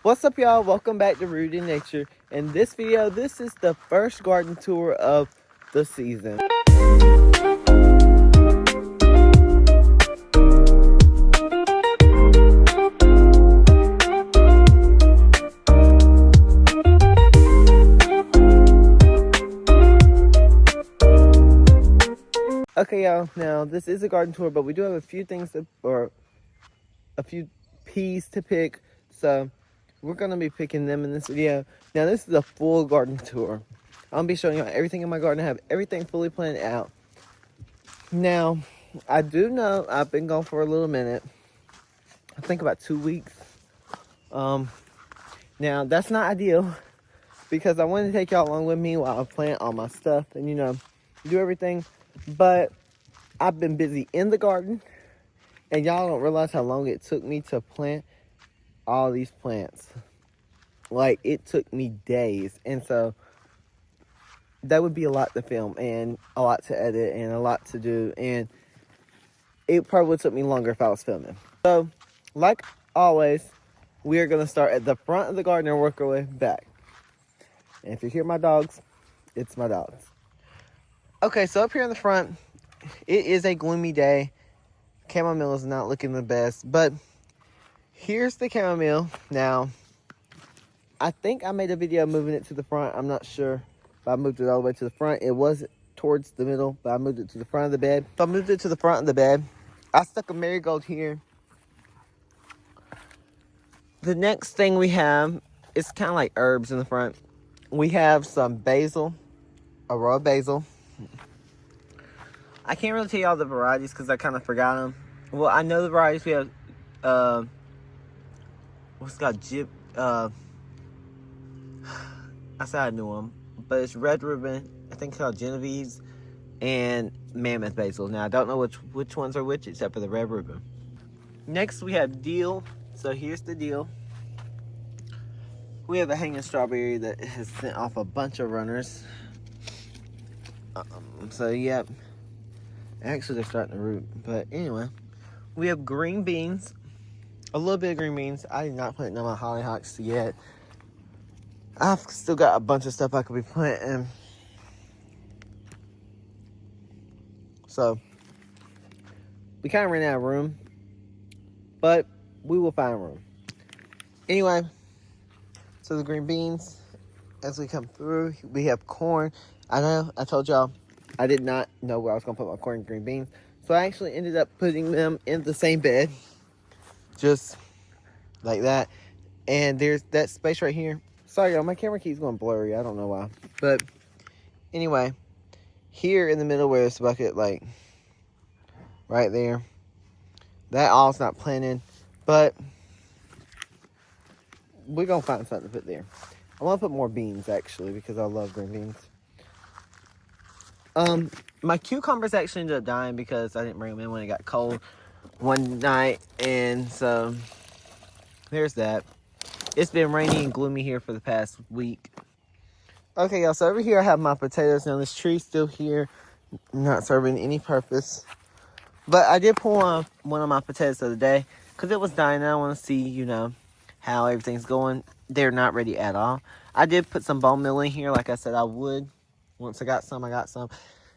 What's up, y'all? Welcome back to Rooted in Nature. In this video, this is the first garden tour of the season. Okay, y'all, now this is a garden tour, but we do have a few things or a few peas to pick, so we're going to be picking them in this video. Now, this is a full garden tour. I'm going to be showing you everything in my garden. I have everything fully planned out. Now, I do know I've been gone for a little minute. I think about 2 weeks. Now, that's not ideal because I wanted to take y'all along with me while I plant all my stuff and, do everything. But I've been busy in the garden, and y'all don't realize how long it took me to plant all these plants. Like, it took me days, and so that would be a lot to film and a lot to edit and a lot to do, and it probably would took me longer if I was filming. So, like always, we are going to start at the front of the garden and work our way back. And if you hear my dogs, it's my dogs. Okay, so up here in the front, it is a gloomy day. Chamomile is not looking the best, but here's the chamomile. Now, I think I made a video moving it to the front. I'm not sure if I moved it all the way to the front. It was towards the middle, but I moved it to the front of the bed. So I moved it to the front of the bed. I stuck a marigold here. The next thing we have is kind of like herbs in the front. We have some basil, a raw basil. I can't really tell you all the varieties because I kind of forgot them. Well, I know the varieties. We have, what's it called? I said I knew them, but it's red ribbon. I think it's called Genevieve's and mammoth basil. Now, I don't know which ones are which except for the red ribbon. Next, we have dill. So here's the dill. We have a hanging strawberry that has sent off a bunch of runners. So, yep. Actually, they're starting to root. But anyway, we have green beans. A little bit of green beans. I did not plant none of my hollyhocks yet. I've still got a bunch of stuff I could be planting. So, we kind of ran out of room. But we will find room. Anyway, so the green beans, as we come through, we have corn. I know, I told y'all, I did not know where I was going to put my corn and green beans. So I actually ended up putting them in the same bed. Just like that. And there's that space right here. Sorry, y'all, my camera keeps going blurry. I don't know why. But anyway, here in the middle where it's the bucket, like right there, that all's not planted. But we're going to find something to put there. I want to put more beans, actually, because I love green beans. My cucumbers actually ended up dying because I didn't bring them in when it got cold one night. And so, there's that. It's been rainy and gloomy here for the past week. Okay, y'all, so over here I have my potatoes. Now, this tree's still here, not serving any purpose. But I did pull one of my potatoes the other day because it was dying. And I want to see, how everything's going. They're not ready at all. I did put some bone meal in here like I said I would. Once I got some, I got some.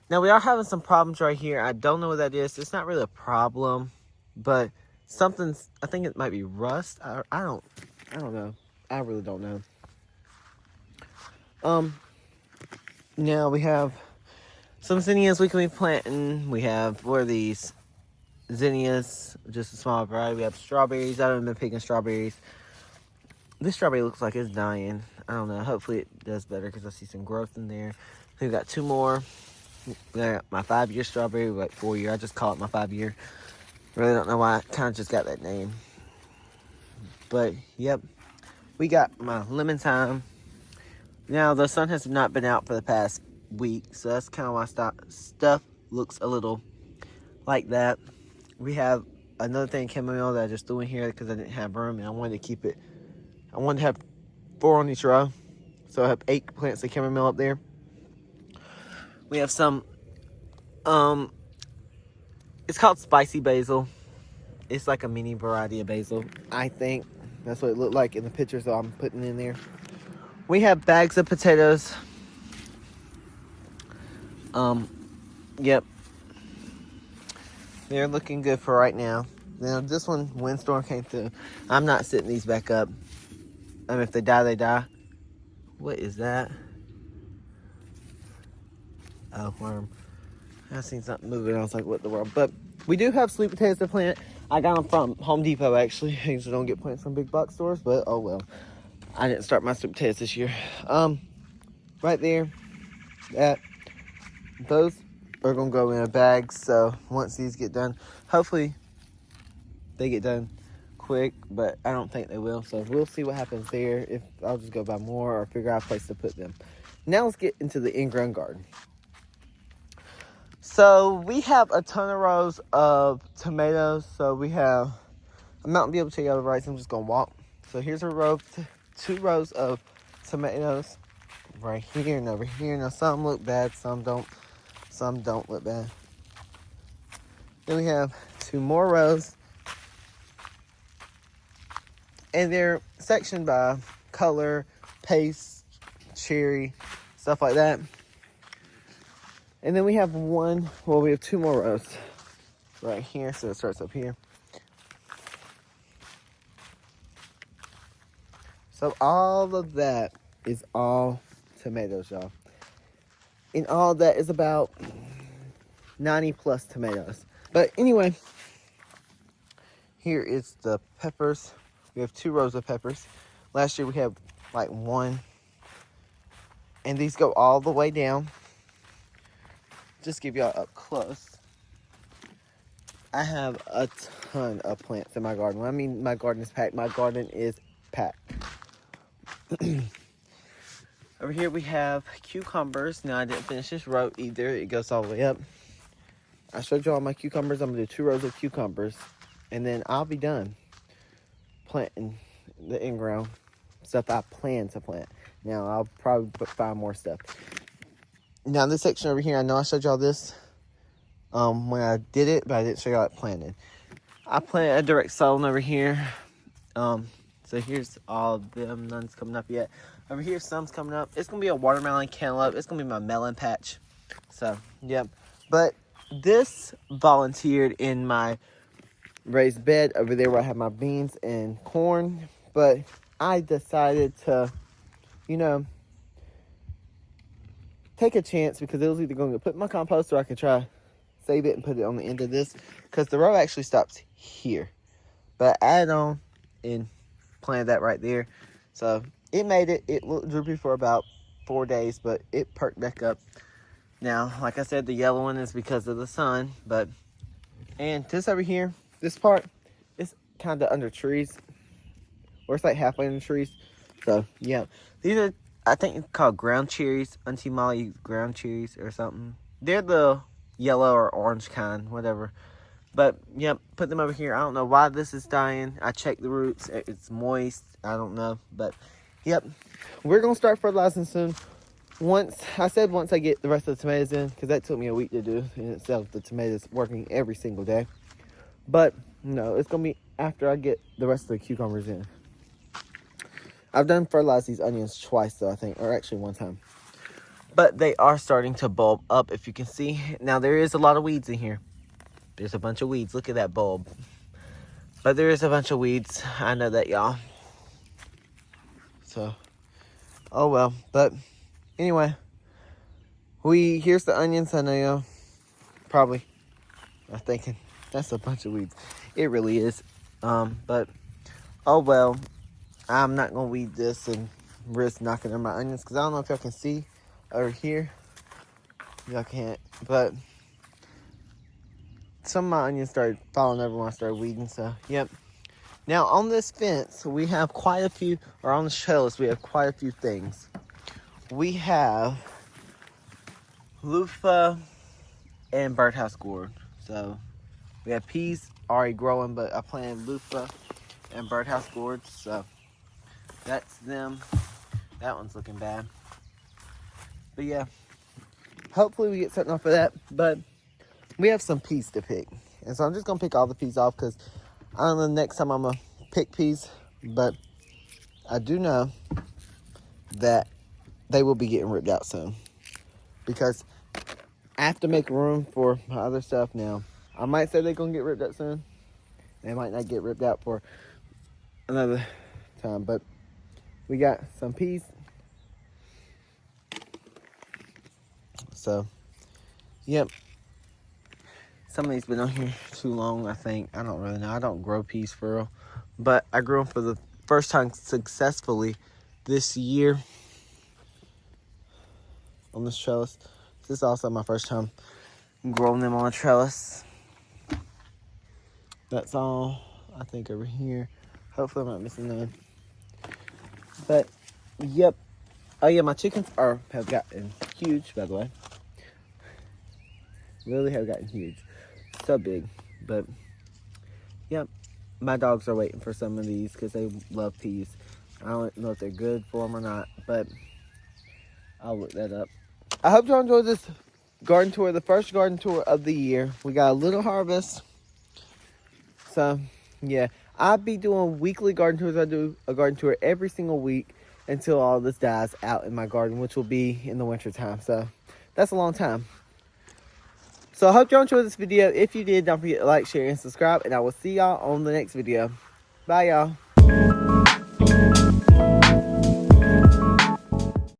Now, we are having some problems right here. I don't know what that is. It's not really a problem, but something's, I think it might be rust. I don't know. I really don't know. Now we have some zinnias we can be planting. We have, what are these? Zinnias, just a small variety. We have strawberries. I haven't been picking strawberries. This strawberry looks like it's dying. I don't know. Hopefully it does better because I see some growth in there. We've got 2 more. We got my 5-year strawberry, like 4-year. I just call it my 5-year. Really don't know why. I kind of just got that name. But, yep. We got my lemon thyme. Now, the sun has not been out for the past week. So, that's kind of why stuff looks a little like that. We have another thing, chamomile, that I just threw in here because I didn't have room. And I wanted to keep it. I wanted to have 4 on each row. So, I have 8 plants of chamomile up there. We have some, it's called spicy basil. It's like a mini variety of basil, I think. That's what it looked like in the pictures that I'm putting in there. We have bags of potatoes. Yep. They're looking good for right now. Now, this one, windstorm came through. I'm not sitting these back up. If they die, they die. What is that? Oh, worm. I seen something moving. I was like, what the world? But we do have sweet potatoes to plant. I got them from Home Depot, actually. I usually don't get plants from big box stores, but oh well. I didn't start my sweet potatoes this year. Right there, those are gonna go in a bag. So once these get done, hopefully they get done quick, but I don't think they will. So we'll see what happens there. If I'll just go buy more or figure out a place to put them. Now let's get into the in-ground garden. So we have a ton of rows of tomatoes. So we have, I'm not gonna be able to take out the right, so I'm just gonna walk. So here's a row, 2 rows of tomatoes right here and over here. Now some look bad, some don't look bad. Then we have 2 more rows, and they're sectioned by color, paste, cherry, stuff like that. And then we have we have 2 more rows right here. So it starts up here. So all of that is all tomatoes, y'all. And all that is about 90 plus tomatoes. But anyway, here is the peppers. We have 2 rows of peppers. Last year we had like 1. And these go all the way down. Just give y'all up close. I have a ton of plants in my garden. When I mean my garden is packed, my garden is packed. Over here we have cucumbers. Now I didn't finish this row either. It goes all the way up. I showed you all my cucumbers. I'm gonna do 2 rows of cucumbers, and then I'll be done planting the in-ground stuff I plan to plant. Now I'll probably find more stuff. Now this section over here, I know I showed y'all this when I did it, but I didn't show y'all it planted. I planted a direct sown over here. So here's all of them. None's coming up yet. Over here, some's coming up. It's gonna be a watermelon cantaloupe. It's gonna be my melon patch. So, yep. But this volunteered in my raised bed over there where I have my beans and corn. But I decided to, take a chance because it was either going to put in my compost or I could try save it and put it on the end of this. Because the row actually stops here. But I added on and planted that right there. So it made it. It looked droopy for about 4 days, but it perked back up. Now, like I said, the yellow one is because of the sun. And this over here, this part, is kind of under trees. Or it's like halfway in the trees. So, yeah. These are, I think, called ground cherries. Auntie Molly ground cherries or something. They're the yellow or orange kind, whatever. But, yep, put them over here. I don't know why this is dying. I checked the roots. It's moist. I don't know. But, yep. We're going to start fertilizing soon. Once I get the rest of the tomatoes in, because that took me a week to do in itself, the tomatoes working every single day. But, no, it's going to be after I get the rest of the cucumbers in. I've done fertilize these onions twice, though, I think. Or actually, 1 time. But they are starting to bulb up, if you can see. Now, there is a lot of weeds in here. There's a bunch of weeds. Look at that bulb. But there is a bunch of weeds. I know that, y'all. So, oh well. But, anyway. Here's the onions. I know y'all probably are thinking, that's a bunch of weeds. It really is. But, oh well. I'm not going to weed this and risk knocking on my onions. Because I don't know if y'all can see over here. Y'all can't. But some of my onions started falling over when I started weeding. So, yep. Now, on this fence, we have quite a few. Or on the trellis, we have quite a few things. We have loofah and birdhouse gourd. So, we have peas already growing. But I planted loofah and birdhouse gourd. So, that's them. That one's looking bad. But yeah, hopefully we get something off of that. But we have some peas to pick. And so I'm just going to pick all the peas off because I don't know, next time I'm going to pick peas, But I do know that they will be getting ripped out soon. Because I have to make room for my other stuff now. I might say they're going to get ripped out soon. They might not get ripped out for another time. But we got some peas. So, yep. Some of these been on here too long, I think. I don't really know. I don't grow peas for real. But I grew them for the first time successfully this year on this trellis. This is also my first time growing them on a trellis. That's all, I think, over here. Hopefully I'm not missing none. But, yep. Oh, yeah, my chickens have gotten huge, by the way. Really have gotten huge. So big. But, yep. My dogs are waiting for some of these because they love peas. I don't know if they're good for them or not, but I'll look that up. I hope y'all enjoyed this garden tour, the first garden tour of the year. We got a little harvest. So, yeah. I'll be doing weekly garden tours. I do a garden tour every single week until all this dies out in my garden, which will be in the winter time. So, that's a long time. So, I hope y'all enjoyed this video. If you did, don't forget to like, share, and subscribe. And I will see y'all on the next video. Bye, y'all.